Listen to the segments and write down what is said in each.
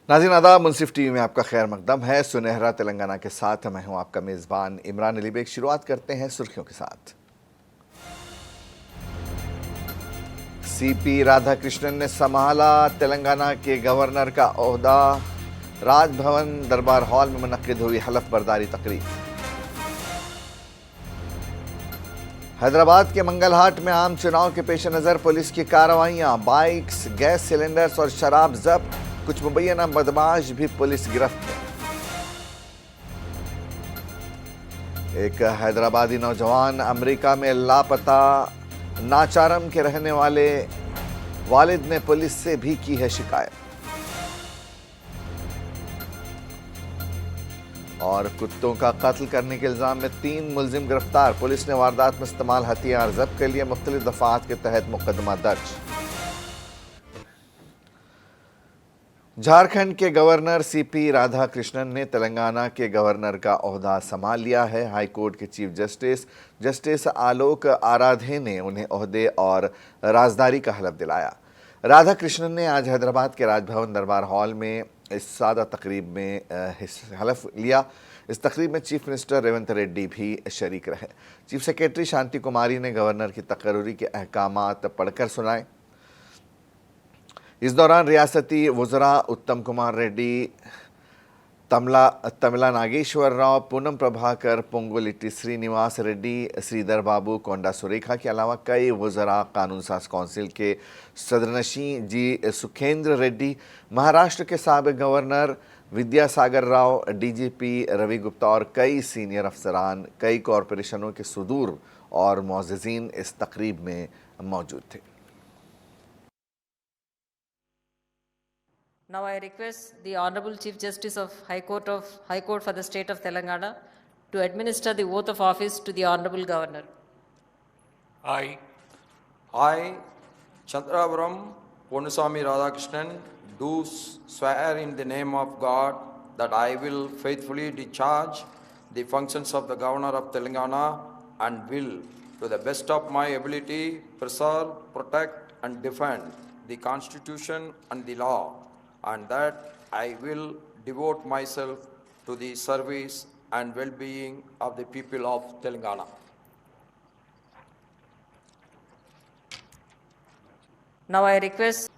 नाज़रीन आदाब, मुनसिफ टीवी में आपका खैर मकदम है। सुनहरा तेलंगाना के साथ मैं हूं आपका मेज़बान इमरान अली बेग। शुरुआत करते हैं सुर्खियों के साथ। सीपी राधाकृष्णन ने संभाला तेलंगाना के गवर्नर का ओहदा। राजभवन दरबार हॉल में मुनक्किद हुई हलफ बर्दारी तकरीब। हैदराबाद के मंगलहाट में आम चुनाव के पेश नज़र पुलिस की कार्रवाइयां, बाइक्स, गैस सिलेंडर्स और शराब जब्त। कुछ मुबैना बदमाश भी पुलिस गिरफ्त में। एक हैदराबादी नौजवान अमेरिका में लापता। नाचारम के रहने वाले वालिद ने पुलिस से भी की है शिकायत। और कुत्तों का कत्ल करने के इल्जाम में 3 मुलजिम गिरफ्तार। पुलिस ने वारदात में इस्तेमाल हथियार जब्त के लिए मुख्तलिफ दफात के तहत मुकदमा दर्ज। झारखंड के गवर्नर सीपी राधाकृष्णन ने तेलंगाना के गवर्नर का ओहदा संभाल लिया है। हाईकोर्ट के चीफ जस्टिस आलोक आराधे ने उन्हें ओहदे और राजदारी का हलफ दिलाया। राधाकृष्णन ने आज हैदराबाद के राजभवन दरबार हॉल में इस सादा तकरीब में हलफ लिया। इस तकरीब में चीफ मिनिस्टर रेवंत रेड्डी भी शरीक रहे। चीफ सेक्रेटरी शांति कुमारी ने गवर्नर की तकर्री के अहकामात पढ़कर सुनाए। इस दौरान रियासती वुज़रा उत्तम कुमार रेड्डी, तमिला नागेश्वर राव, पूनम प्रभाकर, पोंगुलिट्टी श्रीनिवास रेड्डी, श्रीधर बाबू, कोंडा सुरेखा के अलावा कई वुज़रा, कानून साज कौंसिल के सदरनशीं जी सुखेंद्र रेड्डी, महाराष्ट्र के साबिक़ गवर्नर विद्यासागर राव, डीजीपी रवि गुप्ता और कई सीनियर अफसरान, कई कॉरपोरेशनों के सुदूर और मुअज़्ज़िज़ीन इस तकरीब में मौजूद थे। Now I request the Honorable Chief Justice of High Court for the State of Telangana to administer the oath of office to the Honorable Governor. I, Chandravaram Ponusami Radhakrishnan, do swear in the name of God that I will faithfully discharge the functions of the Governor of Telangana and will, to the best of my ability, preserve, protect and defend the Constitution and the law, and that I will devote myself to the service and well-being of the people of Telangana. Now I request,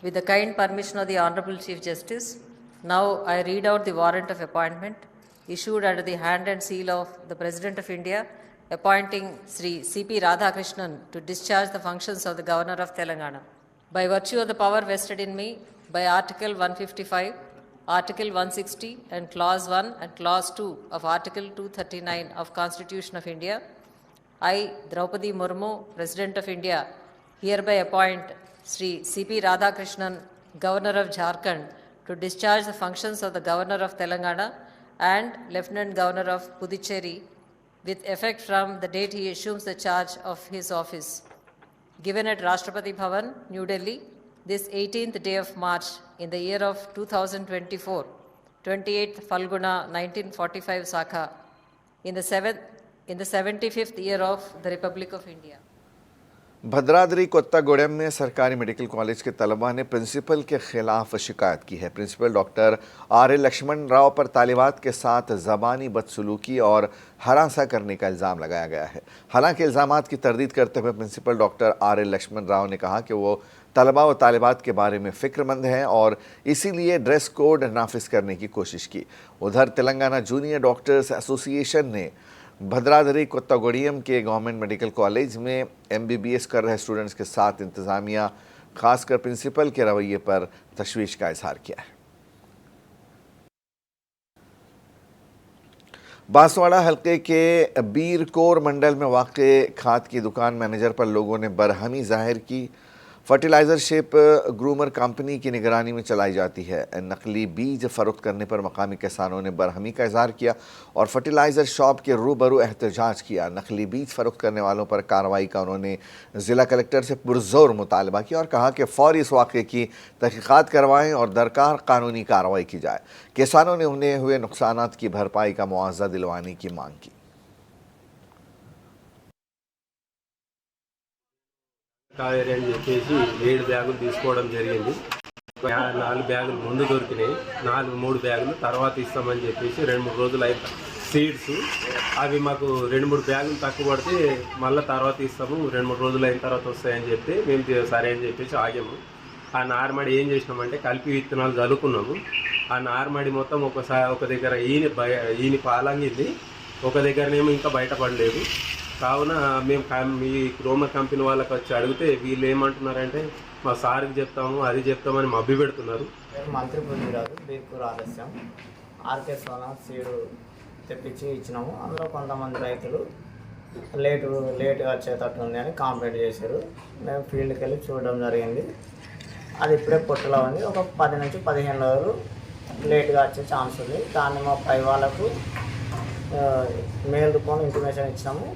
with the kind permission of the Honorable Chief Justice, now I read out the warrant of appointment issued under the hand and seal of the President of India, appointing Sri C.P. Radhakrishnan to discharge the functions of the Governor of Telangana. By virtue of the power vested in me by Article 155, Article 160 and Clause 1 and Clause 2 of Article 239 of Constitution of India, I, Draupadi Murmu, President of India, hereby appoint Sri C.P. Radhakrishnan, Governor of Jharkhand, to discharge the functions of the Governor of Telangana and Lieutenant Governor of Puducherry with effect from the date he assumes the charge of his office. Given at Rashtrapati Bhavan, New Delhi, this 18th day of March in the year of 2024, 28th Falguna 1945 Sakha, in the 75th year of the Republic of India. Bhadradri कोत्तागुडेम में सरकारी medical college के तलबा ने principal के खिलाफ शिकायत की है। Principal doctor R A Lakshman Rao पर तालिबात के साथ ज़बानी बदसलूकी और हरासा करने का इल्ज़ाम लगाया गया है। हालांकि इल्ज़ामात की तरदीद करते हुए principal doctor R A Lakshman Rao ने कहा कि वो तलबा व तालिबात के बारे में फ़िक्रमंद हैं और इसीलिए ड्रेस कोड नाफिज करने की कोशिश की। उधर तेलंगाना जूनियर डॉक्टर्स एसोसिएशन ने भद्राद्री कोत्तागुडेम के गवर्नमेंट मेडिकल कॉलेज में MBBS कर रहे स्टूडेंट्स के साथ इंतज़ामिया, खासकर प्रिंसिपल के रवैये पर तशवीश का इजहार किया है। बांसवाड़ा हल्के के बीरकोर मंडल में वाक़े खाद की दुकान मैनेजर पर लोगों ने बरहमी जाहिर की। फर्टिलाइज़र शिप ग्रूमर कंपनी की निगरानी में चलाई जाती है। नकली बीज फ़रोख्त करने पर मकामी किसानों ने बरहमी का इजहार किया और फर्टिलाइज़र शॉप के रूबरू एहतजाज किया। नकली बीज फ़रोख्त करने वालों पर कार्रवाई का उन्होंने ज़िला कलेक्टर से पुरज़ोर मुतालबा किया और कहा कि फ़ौरी इस वाक़े की तहक़ीक़ात करवाएँ और दरकार कानूनी कार्रवाई की जाए। किसानों ने उन्हें हुए नुकसानात की भरपाई का मुआवजा दिलवाने की मांग की। కావేరి అని చెప్పేసి 7 బ్యాగులు తీసుకోవడం జరిగింది। 4 బ్యాగులు ముందు దొరికినాయి, 3 బ్యాగులు తర్వాత ఇస్తామని చెప్పేసి 2-3 రోజులు అయిన సీడ్స్ అవి మాకు 2-3 బ్యాగులు తక్కువ పడితే మళ్ళీ తర్వాత ఇస్తాము, 2-3 రోజులు అయిన తర్వాత వస్తాయని చెప్పి మేము సరే అని చెప్పేసి ఆగాము. ఆ నార్మడి ఏం చేసినామంటే కలిపి విత్తనాలు చల్లుకున్నాము. ఆ నార్మడి మొత్తం ఒక దగ్గర ఈయన పాలంగింది, ఒక దగ్గరనేమో ఇంకా బయటపడలేదు. కావున మేము మీ రోమర్ కంపెనీ వాళ్ళకి వచ్చి అడిగితే వీళ్ళు ఏమంటున్నారంటే మా సార్కి చెప్తాము అది చెప్తామని మభ్య పెడుతున్నారు. మంత్రి పుంజిరాజు బీర్పూర్ ఆలస్యం ఆర్కే సోనా సీడు తెప్పించి ఇచ్చినాము. అందులో కొంతమంది రైతులు లేటుగా వచ్చేటట్టు ఉంది అని కాంప్లైంట్ చేశారు. మేము ఫీల్డ్కి వెళ్ళి చూడడం జరిగింది. అది ఇప్పుడే పొట్టులో ఉంది. ఒక 10 నుంచి 15 రోజులు లేట్గా వచ్చే ఛాన్స్ ఉంది. దాన్ని మా పై వాళ్ళకు మెయిల్ రూపంలో ఇంటిమేషన్ ఇచ్చినాము.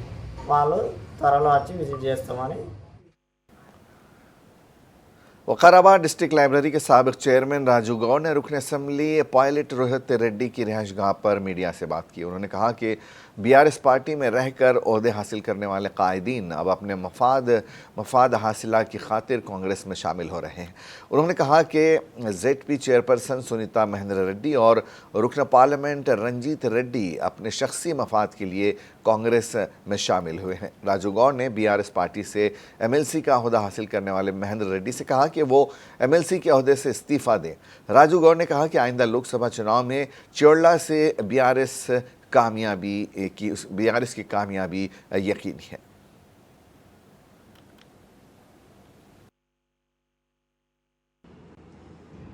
వాళ్ళు త్వరలో వచ్చి విజిట్ చేస్తామని. वकाराबाद डिस्ट्रिक्ट लाइब्रेरी के साबिक चेयरमैन राजू गौड़ ने रुकन असम्बली पायलट रोहित रेड्डी की रिहाइशगाह पर मीडिया से बात की। उन्होंने कहा कि बीआरएस पार्टी में रहकर ओहदे हासिल करने वाले कायदीन अब अपने मफाद हासिला की खातिर कांग्रेस में शामिल हो रहे हैं। उन्होंने कहा कि जेडपी चेयरपर्सन सुनीता महेंद्र रेड्डी और रुकन पार्लियामेंट रंजीत रेड्डी अपने शख्सी मफाद के लिए कांग्रेस में शामिल हुए हैं। राजू गौड़ ने बीआरएस पार्टी से एमएलसी का ओहदा हासिल करने वाले महेंद्र रेड्डी से कहा कि वो एमएलसी के ओहदे से इस्तीफा दें। राजू गौड़ ने कहा कि आइंदा लोकसभा चुनाव में चियोड़ा से बीआरएस की कामयाबी यकीनी है।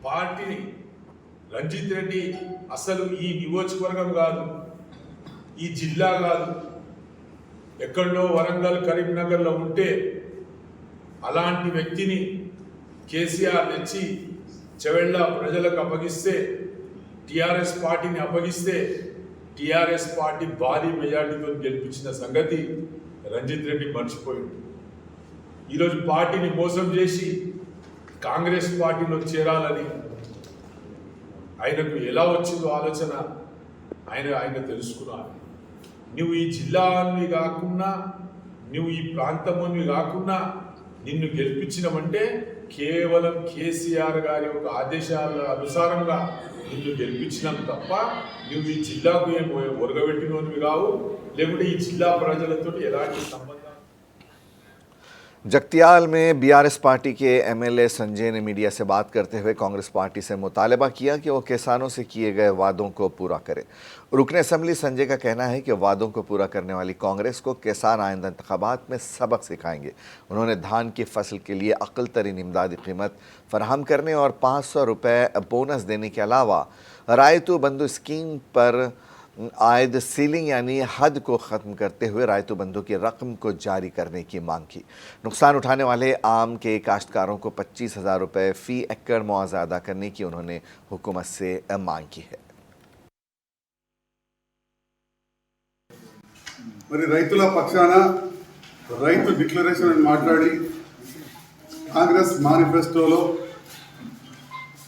పార్టీ రంజిత్ రెడ్డి అసలు ఈ నియోజకవర్గం కాదు, ఈ జిల్లా కాదు, ఎక్కడో వరంగల్ కరీంనగర్లో ఉంటే అలాంటి వ్యక్తిని కేసీఆర్ తెచ్చి చెవెళ్ళ ప్రజలకు అప్పగిస్తే, టీఆర్ఎస్ పార్టీని అప్పగిస్తే టీఆర్ఎస్ పార్టీ భారీ మెజార్టీతో గెలిపించిన సంగతి రంజిత్ రెడ్డి మర్చిపోయింది. ఈరోజు పార్టీని మోసం చేసి కాంగ్రెస్ పార్టీలో చేరాలని ఆయనకు ఎలా వచ్చిందో ఆలోచన ఆయన తెలుసుకున్నాను. నువ్వు ఈ జిల్లాని కాకుండా, నువ్వు ఈ ప్రాంతంలోని కాకుండా నిన్ను గెలిపించినమంటే కేవలం కేసీఆర్ గారి యొక్క ఆదేశాల అనుసారంగా నిన్ను గెలిపించినాం తప్ప నువ్వు ఈ జిల్లాకు ఏం ఒరగబెట్టినోనివి కావు, లేకుంటే ఈ జిల్లా ప్రజలతో ఎలాంటి సంబంధం. जगतियाल में बीआरएस पार्टी के एमएलए संजय ने मीडिया से बात करते हुए कांग्रेस पार्टी से मुतालबा किया कि वो किसानों से किए गए वादों को पूरा करे। रुकन असम्बली संजय का कहना है कि वादों को पूरा करने वाली कांग्रेस को किसान आइंदा इंतखाबात में सबक सिखाएंगे। उन्होंने धान की फसल के लिए अक़ल तरीन इमदादी कीमत फराहम करने और 500 रुपये बोनस देने के अलावा रायतू बंधु स्कीम पर आयद सीलिंग यानी हद को ख़त्म करते हुए रायतू बंधु की रकम को जारी करने की मांग की। नुकसान उठाने वाले आम के काश्तकारों को 25,000 रुपये फ़ी एकड़ मुआवजा अदा करने की उन्होंने हुकूमत से मांग की है। మరి రైతుల పక్షాన రైతు డిక్లరేషన్ అని మాట్లాడి కాంగ్రెస్ మేనిఫెస్టోలో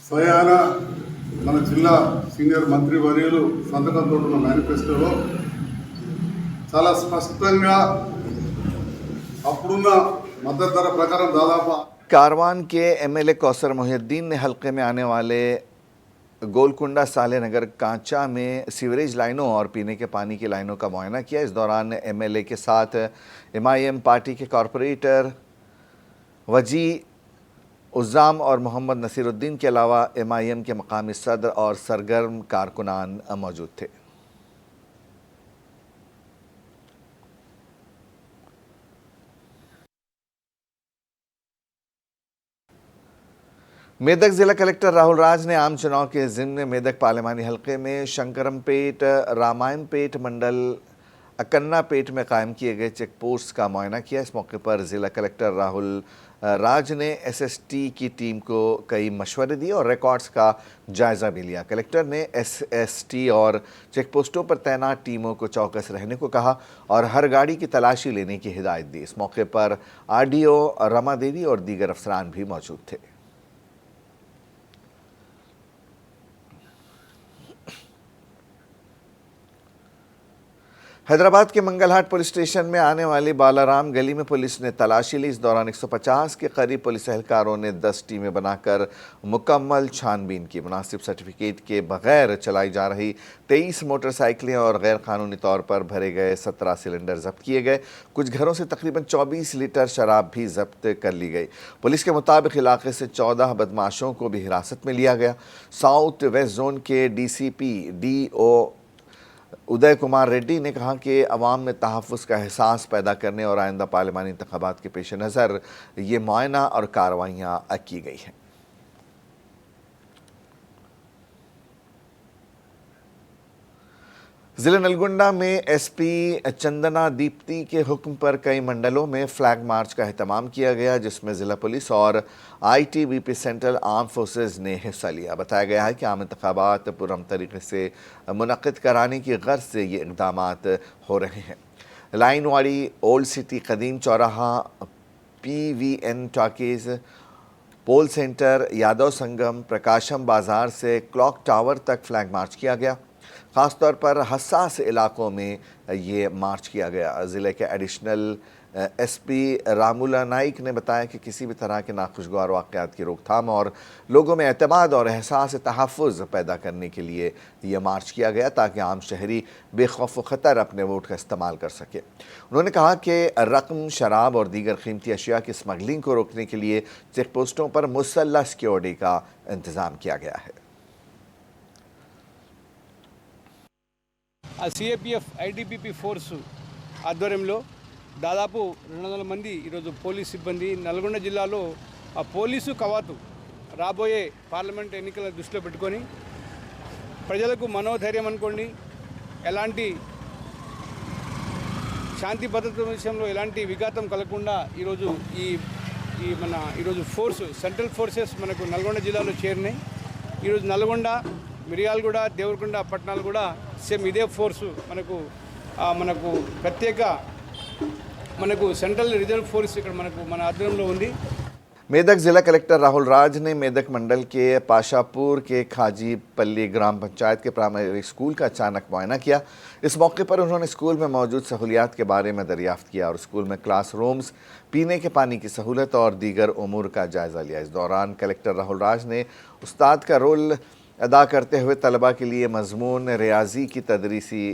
స్వయాన మన జిల్లా సీనియర్ మంత్రి వర్యులు సంతకంతో ఉన్న మేనిఫెస్టోలో చాలా స్పష్టంగా అప్పుడున్న మద్దతు ధర ప్రకారం దాదాపు कारवान के एमएलए कौसर मोहिउद्दीन ने हल्के में आने वाले गोलकुंडा साले नगर कांचा में सीवरेज लाइनों और पीने के पानी की लाइनों का मुआयना किया। इस दौरान एमएलए के साथ एमआईएम पार्टी के कॉरपोरेटर वजी उज़्ज़ाम और मोहम्मद नसीरुद्दीन के अलावा एमआईएम के मकामी सदर और सरगर्म कारकुनान मौजूद थे। मेदक जिला कलेक्टर राहुल राज ने आम चुनाव के ज़िम्न मेदक पार्लिमानी हलके में शंकरमपेट रामायणपेट मंडल अकन्नापेट में कायम किए गए चेक पोस्ट का मुआयना किया। इस मौके पर जिला कलेक्टर राहुल राज ने एसएसटी की टीम को कई मशवरे दिए और रिकॉर्ड्स का जायज़ा भी लिया। कलेक्टर ने एसएसटी और चेक पोस्टों पर तैनात टीमों को चौकस रहने को कहा और हर गाड़ी की तलाशी लेने की हिदायत दी। इस मौके पर आरडीओ रमा देवी और दीगर अफसरान भी मौजूद थे। हैदराबाद के मंगलहाट पुलिस स्टेशन में आने वाली बालाराम गली में पुलिस ने तलाशी ली। इस दौरान 150 के करीब पुलिस एहलकारों ने 10 टीमें बनाकर मुकम्मल छानबीन की। मुनासिब सर्टिफिकेट के बगैर चलाई जा रही 23 मोटरसाइकिलें और गैर कानूनी तौर पर भरे गए 17 सिलेंडर जब्त किए गए। कुछ घरों से तकरीबन 24 लीटर शराब भी जब्त कर ली गई। पुलिस के मुताबिक इलाके से 14 बदमाशों को भी हिरासत में लिया गया। साउथ वेस्ट जोन के DCP DO उदय कुमार रेड्डी ने कहा कि अवाम में तहफ़्फ़ुज़ का एहसास पैदा करने और आइंदा पार्लिमानी इंतख़ाबात के पेश नज़र ये मुआयना और कार्रवाइयाँ की गई हैं। ज़िले नलगुंडा में SP चंदना दीप्ति के हुक्म पर कई मंडलों में फ्लैग मार्च का एहतमाम किया गया, जिसमें ज़िला पुलिस और ITBP सेंट्रल आर्म फोर्सेस ने हिस्सा लिया। बताया गया है कि आम इंतख़ाबात पुरअमन तरीके से मुनक़्क़िद कराने की गर्ज से ये इक़दामात हो रहे हैं। लाइनवाड़ी, ओल्ड सिटी, कदीम चौराहा, PVN टॉकीज़, पोल सेंटर, यादव संगम, प्रकाशम बाज़ार से क्लॉक टावर तक फ्लैग मार्च किया गया। ख़ास तौर पर हसास इलाकों में ये मार्च किया गया। ज़िले के एडिशनल SP रामुला नाइक ने बताया कि किसी भी तरह के नाखुशगवार वाक़यात की रोकथाम और लोगों में एतमाद और एहसास तहफ़्फ़ुज़ पैदा करने के लिए ये मार्च किया गया, ताकि आम शहरी बेखौफ ख़तर अपने वोट का इस्तेमाल कर सके। उन्होंने कहा कि रक़म, शराब और दीगर कीमती अशिया की स्मगलिंग को रोकने के लिए चेक पोस्टों पर मुसल्लह सिक्योरिटी का इंतज़ाम किया गया है। CAPF ITBP ఫోర్సు ఆధ్వర్యంలో దాదాపు 200 మంది ఈరోజు పోలీస్ సిబ్బంది నల్గొండ జిల్లాలో ఆ పోలీసు కవాతు రాబోయే పార్లమెంట్ ఎన్నికల దృష్టిలో పెట్టుకొని ప్రజలకు మనోధైర్యం అనుకోండి, ఎలాంటి శాంతి భద్రత విషయంలో ఎలాంటి విఘాతం కలగకుండా ఈరోజు ఈరోజు ఫోర్సు సెంట్రల్ ఫోర్సెస్ మనకు నల్గొండ జిల్లాలో చేరినాయి. ఈరోజు నల్గొండ, మిర్యాలగూడ, దేవరకొండ పట్టణాలు కూడా సేమ్ ఇదే ఫోర్సు మనకు ప్రత్యేక సెంట్రల్ రిజర్వ్ ఫోర్స్ ఇక్కడ మన ఆధ్వర్యంలో ఉంది. मेदक जिला कलेक्टर राहुल राज ने मेदक मंडल के पाशापुर के खाजी पल्ली ग्राम पंचायत के प्राइमरी स्कूल का अचानक मुआयना किया। इस मौके पर उन्होंने स्कूल में मौजूद सहूलियात के बारे में दरियाफ्त किया और स्कूल में क्लासरूम्स, पीने के पानी की सहूलत और दीगर उमूर का जायज़ा लिया। इस दौरान कलेक्टर राहुल राज ने उस्ताद का रोल अदा करते हुए तलबा के लिए मजमून रियाजी की तदरीसी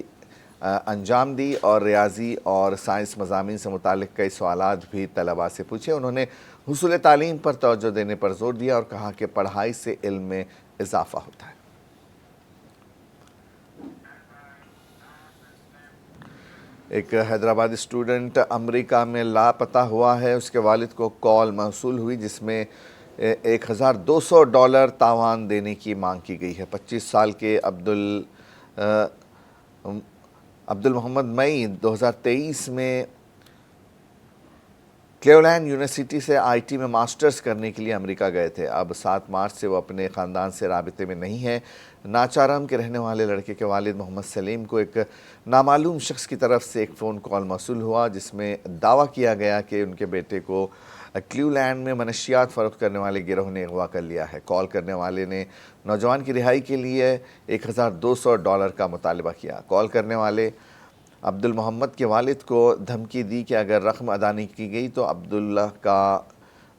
अंजाम दी और रियाजी और साइंस मज़ामीन से मुतालिक कई सवालात भी तलबा से पूछे। उन्होंने हुसूल तालीम पर तवज्जो देने पर जोर दिया और कहा कि पढ़ाई से इल्म में इजाफ़ा होता है। एक हैदराबादी स्टूडेंट अमेरिका में लापता हुआ है। उसके वालिद को कॉल मौसूल हुई जिसमें $1,200 तावान देने की मांग की गई है। 25 साल के अब्दुल मोहम्मद मई 2023 में क्लेवलैंड यूनिवर्सिटी से IT में मास्टर्स करने के लिए अमेरिका गए थे। अब 7 मार्च से वो अपने ख़ानदान से राबिते में नहीं हैं। नाचारम के रहने वाले लड़के के वालिद मोहम्मद सलीम को एक नामालूम शख्स की तरफ से एक फ़ोन कॉल मौसूल हुआ जिसमें दावा किया गया कि उनके बेटे को क्लीवलैंड में मनशियात फ़रोख्त करने वाले गिरोह ने अगवा कर लिया है। कॉल करने वाले ने नौजवान की रिहाई के लिए $1,200 का मुतालबा किया। कॉल करने वाले अब्दुल मोहम्मद के वालिद को धमकी दी कि अगर रकम अदा नहीं की गई तो अब्दुल्ला का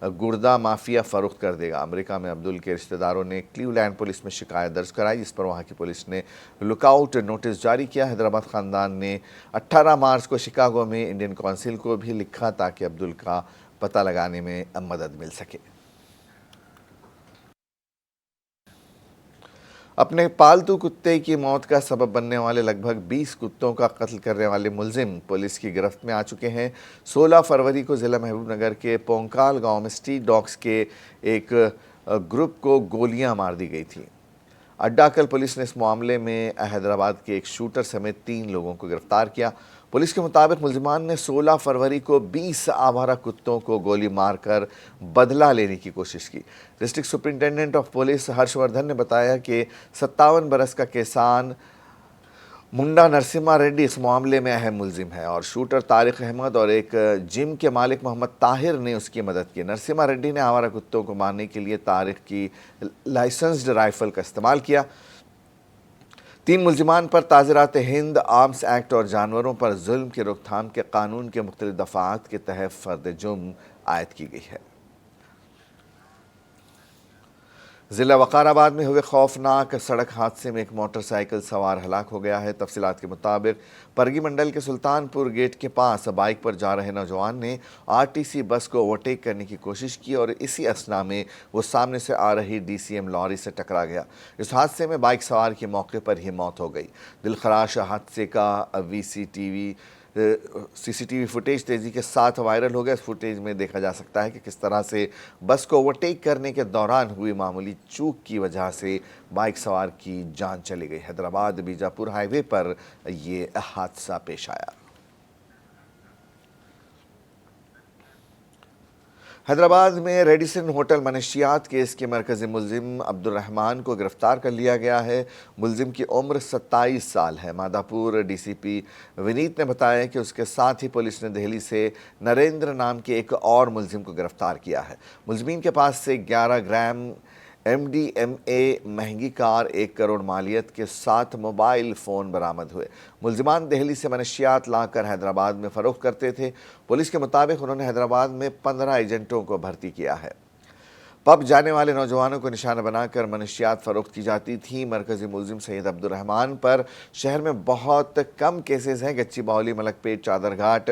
गुर्दा माफिया फ़रोख्त कर देगा। अमेरिका में अब्दुल के रिश्तेदारों ने क्लीवलैंड पुलिस में शिकायत दर्ज कराई, जिस पर वहाँ की पुलिस ने लुकआउट नोटिस जारी किया। हैदराबाद ख़ानदान ने 18 मार्च को शिकागो में इंडियन कौंसिल को भी लिखा ताकि अब्दुल का पता लगाने में मदद मिल सके। अपने पालतू कुत्ते की मौत का सबब बनने वाले लगभग 20 कुत्तों का कत्ल करने वाले मुलजिम पुलिस की गिरफ्त में आ चुके हैं। 16 फरवरी को ज़िला महबूबनगर के पोंकाल गांव में स्ट्रीट डॉग्स के एक ग्रुप को गोलियां मार दी गई थी। अड्डाकल पुलिस ने इस मामले में हैदराबाद के एक शूटर समेत 3 लोगों को गिरफ्तार किया। पुलिस के मुताबिक मुलजिमान ने 16 फरवरी को 20 आवारा कुत्तों को गोली मारकर बदला लेने की कोशिश की। District superintendent of police Harshvardhan ने बताया कि 57 बरस का किसान मुंडा नरसिम्हा रेड्डी इस मामले में अहम मुलजिम है और शूटर तारिक अहमद और एक जिम के मालिक मोहम्मद ताहिर ने उसकी मदद की। नरसिम्हा रेड्डी ने आवारा कुत्तों को मारने के लिए तारिक की लाइसेंस्ड राइफल का इस्तेमाल किया। 3 मुल्जिमान पर ताज़रात हिंद आर्म्स एक्ट और जानवरों पर जुल्म की रोकथाम के कानून के मुख्तलिफ दफ़ात के तहत फ़र्द जुर्म आयद की गई है। ज़िला वक़ाराबाद में हुए खौफनाक सड़क हादसे में एक मोटरसाइकिल सवार हलाक हो गया है। तफसीलात के मुताबिक परगी मंडल के सुल्तानपुर गेट के पास बाइक पर जा रहे नौजवान ने आरटीसी बस को ओवरटेक करने की कोशिश की और इसी असना में वो सामने से आ रही डीसीएम लॉरी से टकरा गया। इस हादसे में बाइक सवार की मौके पर ही मौत हो गई। दिलखराश हादसे का सीसीटीवी फुटेज तेज़ी के साथ वायरल हो गया। इस फुटेज में देखा जा सकता है कि किस तरह से बस को ओवरटेक करने के दौरान हुई मामूली चूक की वजह से बाइक सवार की जान चली गई। हैदराबाद बीजापुर हाईवे पर ये हादसा पेश आया। हैदराबाद में रेडिसन होटल मनशियात केस के मरकज़ी मुल्जिम अब्दुल रहमान को गिरफ्तार कर लिया गया है। मुल्जिम की उम्र 27 साल है। मादापुर डीसीपी विनीत ने बताया कि उसके साथ ही पुलिस ने दिल्ली से नरेंद्र नाम के एक और मुल्जिम को गिरफ्तार किया है। मुल्जिमीन के पास से 11 ग्राम MDMA, महंगी कार, 1 करोड़ मालियत के 7 मोबाइल फ़ोन बरामद हुए। मुल्जिमान दिल्ली से मनशियात लाकर हैदराबाद में फ़रोख्त करते थे। पुलिस के मुताबिक उन्होंने हैदराबाद में 15 एजेंटों को भर्ती किया है। पब जाने वाले नौजवानों को निशाना बनाकर मनशियात फ़रोख्त की जाती थी। मरकज़ी मुल्जिम सैयद अब्दुल रहमान पर शहर में बहुत कम केसेस हैं। गच्ची बावली, मलकपेट, चादरघाट,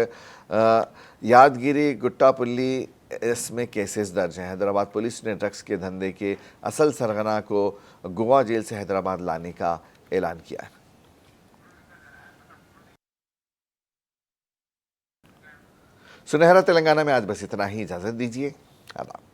यादगिरी, गुट्टापुल्ली इसमें केसेस दर्ज हैं। हैदराबाद पुलिस ने ड्रग्स के धंधे के असल सरगना को गोवा जेल से हैदराबाद लाने का ऐलान किया है। सुनहरा तेलंगाना में आज बस इतना ही। इजाज़त दीजिए। आदाब।